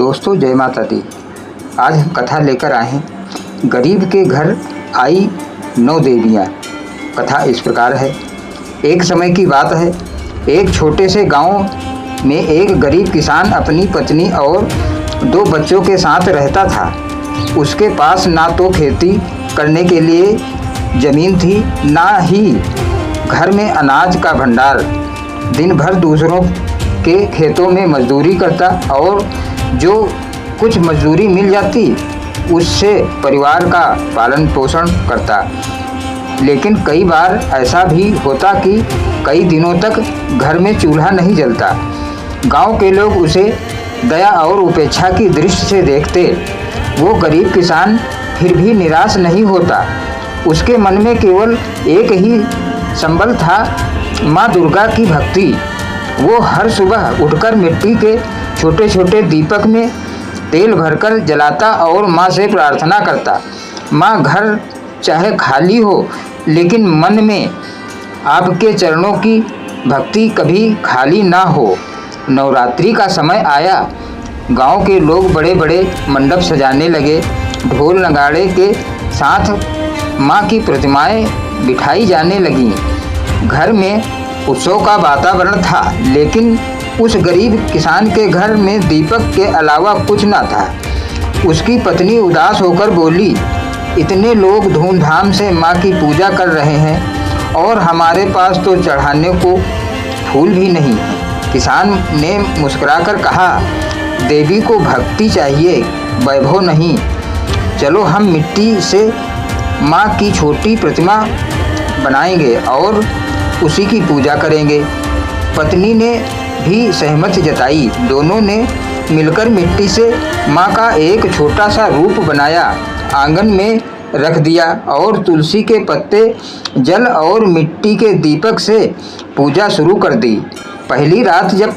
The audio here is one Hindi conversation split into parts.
दोस्तों जय माता दी। आज हम कथा लेकर आए हैं गरीब के घर आई 9 देवियाँ। कथा इस प्रकार है। एक समय की बात है, एक छोटे से गांव में एक गरीब किसान अपनी पत्नी और 2 बच्चों के साथ रहता था। उसके पास ना तो खेती करने के लिए ज़मीन थी, ना ही घर में अनाज का भंडार। दिन भर दूसरों के खेतों में मजदूरी करता और जो कुछ मजदूरी मिल जाती उससे परिवार का पालन पोषण करता। लेकिन कई बार ऐसा भी होता कि कई दिनों तक घर में चूल्हा नहीं जलता। गांव के लोग उसे दया और उपेक्षा की दृष्टि से देखते। वो गरीब किसान फिर भी निराश नहीं होता। उसके मन में केवल एक ही संबल था, माँ दुर्गा की भक्ति। वो हर सुबह उठकर मिट्टी के छोटे छोटे दीपक में तेल भरकर जलाता और माँ से प्रार्थना करता, माँ घर चाहे खाली हो लेकिन मन में आपके चरणों की भक्ति कभी खाली ना हो। नवरात्रि का समय आया। गांव के लोग बड़े बड़े मंडप सजाने लगे। ढोल नगाड़े के साथ माँ की प्रतिमाएं बिठाई जाने लगीं। घर में उत्सव का वातावरण था, लेकिन उस गरीब किसान के घर में दीपक के अलावा कुछ न था। उसकी पत्नी उदास होकर बोली, इतने लोग धूमधाम से माँ की पूजा कर रहे हैं और हमारे पास तो चढ़ाने को फूल भी नहीं है। किसान ने मुस्कुराकर कहा, देवी को भक्ति चाहिए, वैभव नहीं। चलो हम मिट्टी से माँ की छोटी प्रतिमा बनाएंगे और उसी की पूजा करेंगे। पत्नी ने भी सहमति जताई। दोनों ने मिलकर मिट्टी से माँ का एक छोटा सा रूप बनाया, आंगन में रख दिया और तुलसी के पत्ते, जल और मिट्टी के दीपक से पूजा शुरू कर दी। पहली रात जब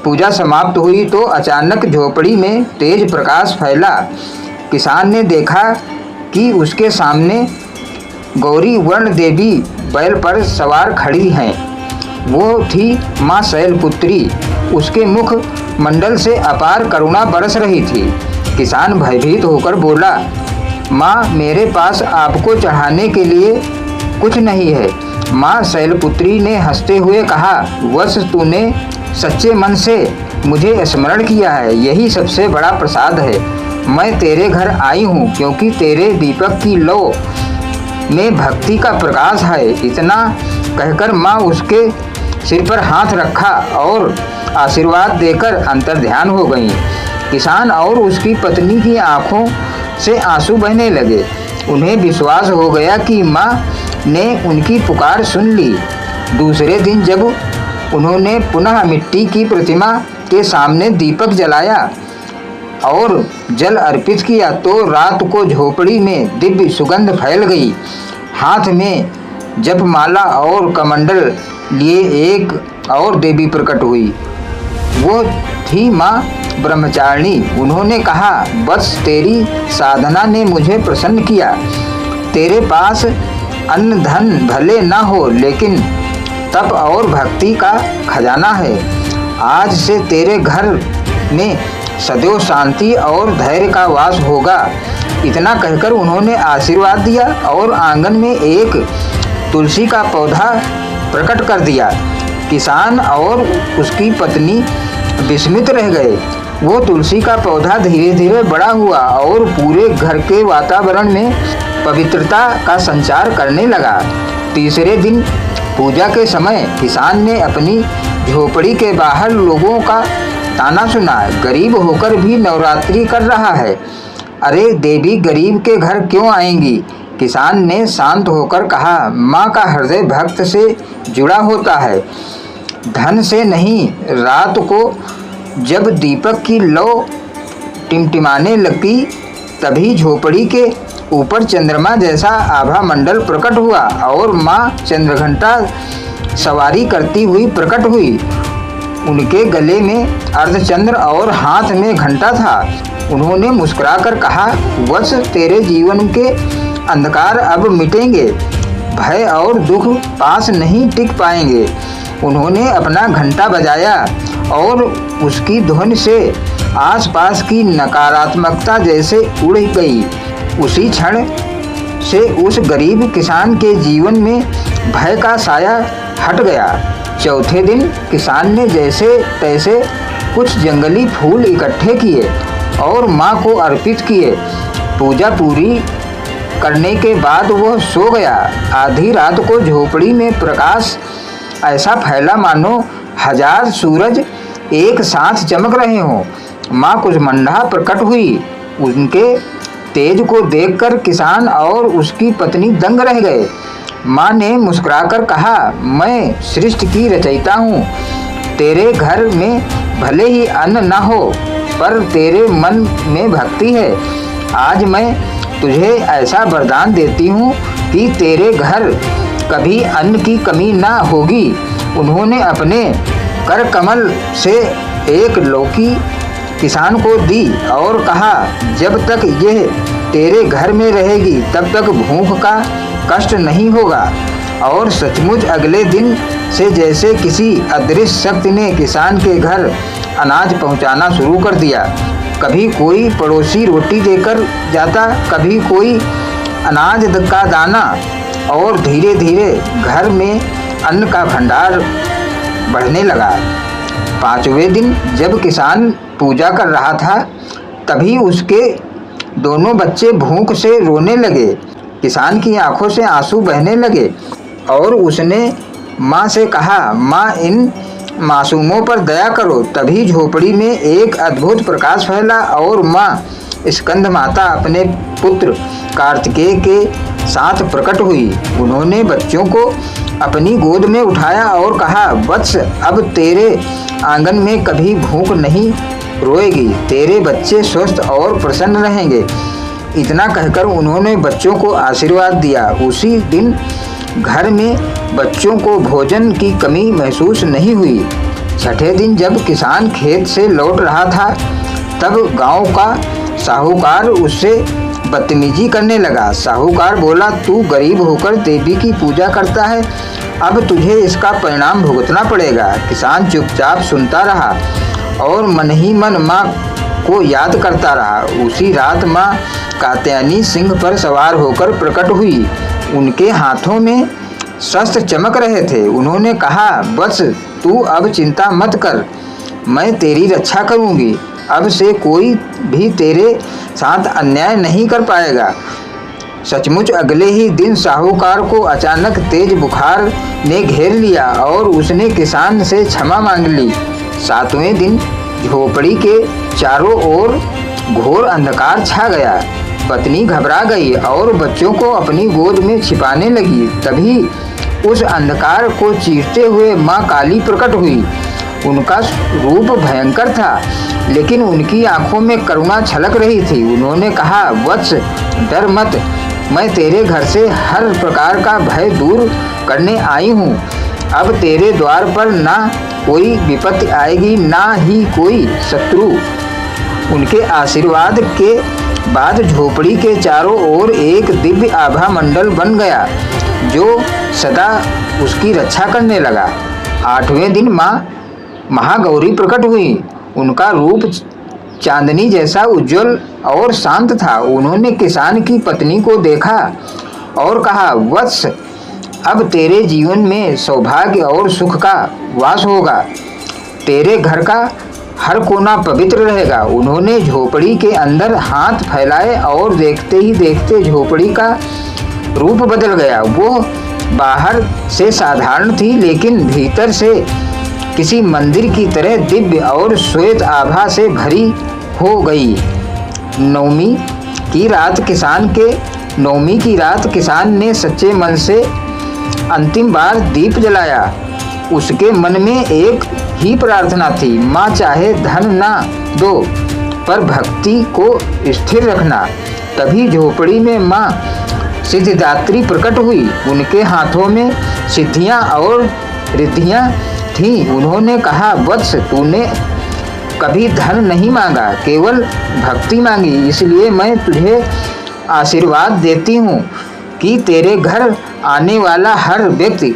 पूजा समाप्त हुई तो अचानक झोपड़ी में तेज प्रकाश फैला। किसान ने देखा कि उसके सामने गौरी वर्ण देवी बैल पर सवार खड़ी हैं। वो थी माँ शैलपुत्री। उसके मुख मंडल से अपार करुणा बरस रही थी। किसान भयभीत होकर बोला, माँ मेरे पास आपको चढ़ाने के लिए कुछ नहीं है। माँ शैलपुत्री ने हंसते हुए कहा, वत्स तूने सच्चे मन से मुझे स्मरण किया है, यही सबसे बड़ा प्रसाद है। मैं तेरे घर आई हूँ क्योंकि तेरे दीपक की लौ में भक्ति का प्रकाश है। इतना कहकर माँ उसके सिर पर हाथ रखा और आशीर्वाद देकर अंतर्ध्यान हो गईं। किसान और उसकी पत्नी की आंखों से आंसू बहने लगे। उन्हें विश्वास हो गया कि माँ ने उनकी पुकार सुन ली। दूसरे दिन जब उन्होंने पुनः मिट्टी की प्रतिमा के सामने दीपक जलाया और जल अर्पित किया तो रात को झोपड़ी में दिव्य सुगंध फैल गई। हाथ में जपमाला और कमंडल लिए एक और देवी प्रकट हुई। वो थी माँ ब्रह्मचारिणी। उन्होंने कहा, बस तेरी साधना ने मुझे प्रसन्न किया। तेरे पास अन्न धन भले ना हो लेकिन तप और भक्ति का खजाना है। आज से तेरे घर में सदैव शांति और धैर्य का वास होगा। इतना कहकर उन्होंने आशीर्वाद दिया और आंगन में एक तुलसी का पौधा प्रकट कर दिया। किसान और उसकी पत्नी विस्मित रह गए। वो तुलसी का पौधा धीरे धीरे बड़ा हुआ और पूरे घर के वातावरण में पवित्रता का संचार करने लगा। तीसरे दिन पूजा के समय किसान ने अपनी झोपड़ी के बाहर लोगों का ताना सुना, गरीब होकर भी नवरात्रि कर रहा है। अरे देवी गरीब के घर क्यों आएंगी? किसान ने शांत होकर कहा, माँ का हृदय भक्त से जुड़ा होता है, धन से नहीं। रात को जब दीपक की लौ टिमटिमाने लगी तभी झोपड़ी के ऊपर चंद्रमा जैसा आभा मंडल प्रकट हुआ और माँ चंद्रघंटा सवारी करती हुई प्रकट हुई। उनके गले में अर्धचंद्र और हाथ में घंटा था। उन्होंने मुस्कुराकर कहा, वत्स तेरे जीवन के अंधकार अब मिटेंगे, भय और दुख पास नहीं टिक पाएंगे। उन्होंने अपना घंटा बजाया और उसकी धुन से आसपास की नकारात्मकता जैसे उड़ गई। उसी क्षण से उस गरीब किसान के जीवन में भय का साया हट गया। चौथे दिन किसान ने जैसे तैसे कुछ जंगली फूल इकट्ठे किए और माँ को अर्पित किए। पूजा पूरी करने के बाद वह सो गया। आधी रात को झोपड़ी में प्रकाश ऐसा फैला मानो 1000 सूरज एक साथ चमक रहे हों। माँ कुष्मांडा प्रकट हुई। उनके तेज को देखकर किसान और उसकी पत्नी दंग रह गए। माँ ने मुस्कुराकर कहा, मैं सृष्टि की रचयिता हूँ। तेरे घर में भले ही अन्न न हो, पर तेरे मन में भक्ति है। आज मैं तुझे ऐसा वरदान देती हूँ कि तेरे घर कभी अन्न की कमी न होगी। उन्होंने अपने कर कमल से एक लौकी किसान को दी और कहा, जब तक यह तेरे घर में रहेगी तब तक भूख का कष्ट नहीं होगा। और सचमुच अगले दिन से जैसे किसी अदृश्य शक्ति ने किसान के घर अनाज पहुंचाना शुरू कर दिया। कभी कोई पड़ोसी रोटी देकर जाता, कभी कोई अनाज का दाना, और धीरे धीरे घर में अन्न का भंडार बढ़ने लगा। 5वें दिन जब किसान पूजा कर रहा था, तभी उसके दोनों बच्चे भूख से रोने लगे। किसान की आंखों से आंसू बहने लगे और उसने माँ से कहा, माँ इन मासूमों पर दया करो। तभी झोपड़ी में एक अद्भुत प्रकाश फैला और माँ स्कंद माता अपने पुत्र कार्तिकेय के साथ प्रकट हुई। उन्होंने बच्चों को अपनी गोद में उठाया और कहा, वत्स, अब तेरे आंगन में कभी भूख नहीं रोएगी। तेरे बच्चे स्वस्थ और प्रसन्न रहेंगे। इतना कहकर उन्होंने बच्चों को आशीर्वाद दिया। उसी दिन घर में बच्चों को भोजन की कमी महसूस नहीं हुई। 6ठे दिन जब किसान खेत से लौट रहा था, तब गांव का साहूकार उससे बदतमीजी करने लगा। साहूकार बोला, तू गरीब होकर देवी की पूजा करता है, अब तुझे इसका परिणाम भुगतना पड़ेगा। किसान चुपचाप सुनता रहा और मन ही मन माँ को याद करता रहा। उसी रात माँ कात्यायनी सिंह पर सवार होकर प्रकट हुई। उनके हाथों में शस्त्र चमक रहे थे। उन्होंने कहा, बस तू अब चिंता मत कर, मैं तेरी रक्षा करूंगी। अब से कोई भी तेरे साथ अन्याय नहीं कर पाएगा। सचमुच अगले ही दिन साहूकार को अचानक तेज बुखार ने घेर लिया और उसने किसान से क्षमा मांग ली। 7वें दिन झोपड़ी के चारों ओर घोर अंधकार छा गया। पत्नी घबरा गई और बच्चों को अपनी गोद में छिपाने लगी। तभी उस अंधकार को चीरते हुए माँ काली प्रकट हुई। उनका रूप भयंकर था, लेकिन उनकी आंखों में करुणा छलक रही थी। उन्होंने कहा, वत्स, डर मत, मैं तेरे घर से हर प्रकार का भय दूर करने आई हूँ। अब तेरे द्वार पर ना कोई विपत्ति आएगी, ना ही कोई शत्रु। उनके आशीर्वाद के बाद झोपड़ी के चारों ओर एक दिव्य आभा मंडल बन गया, जो सदा उसकी रक्षा करने लगा। 8वें दिन माँ महागौरी प्रकट हुई। उनका रूप चांदनी जैसा उज्जवल और शांत था। उन्होंने किसान की पत्नी को देखा और कहा, वत्स, अब तेरे जीवन में सौभाग्य और सुख का वास होगा। तेरे घर का हर कोना पवित्र रहेगा। उन्होंने झोपड़ी के अंदर हाथ फैलाए और देखते ही देखते झोपड़ी का रूप बदल गया। वो बाहर से साधारण थी, लेकिन भीतर से किसी मंदिर की तरह दिव्य और श्वेत आभा से भरी हो गई। नवमी की रात किसान ने सच्चे मन से अंतिम बार दीप जलाया। उसके मन में एक ही प्रार्थना थी, माँ चाहे धन ना दो, पर भक्ति को स्थिर रखना। तभी झोपड़ी में माँ सिद्धिदात्री प्रकट हुई। उनके हाथों में सिद्धियाँ और रिद्धियाँ थीं। उन्होंने कहा, वत्स, तूने कभी धन नहीं मांगा, केवल भक्ति मांगी। इसलिए मैं तुझे आशीर्वाद देती हूँ कि तेरे घर आने वाला हर व्यक्ति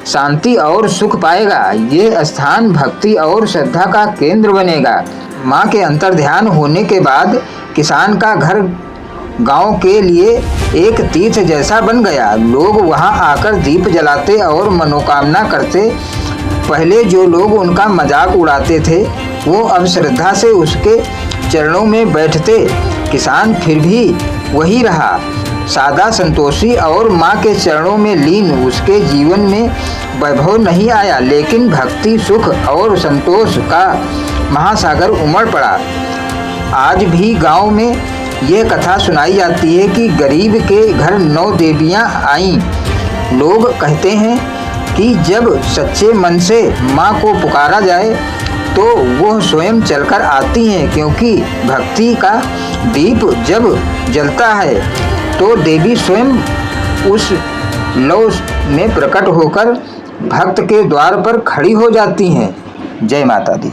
शांति और सुख पाएगा। ये स्थान भक्ति और श्रद्धा का केंद्र बनेगा। माँ के अंतर्ध्यान होने के बाद किसान का घर गांव के लिए एक तीर्थ जैसा बन गया। लोग वहां आकर दीप जलाते और मनोकामना करते। पहले जो लोग उनका मजाक उड़ाते थे वो अब श्रद्धा से उसके चरणों में बैठते। किसान फिर भी वही रहा, सादा संतोषी और माँ के चरणों में लीन। उसके जीवन में वैभव नहीं आया, लेकिन भक्ति, सुख और संतोष का महासागर उमड़ पड़ा। आज भी गांव में ये कथा सुनाई जाती है कि गरीब के घर 9 देवियां आईं। लोग कहते हैं कि जब सच्चे मन से माँ को पुकारा जाए तो वो स्वयं चलकर आती हैं, क्योंकि भक्ति का दीप जब जलता है तो देवी स्वयं उस लौ में प्रकट होकर भक्त के द्वार पर खड़ी हो जाती हैं। जय माता दी।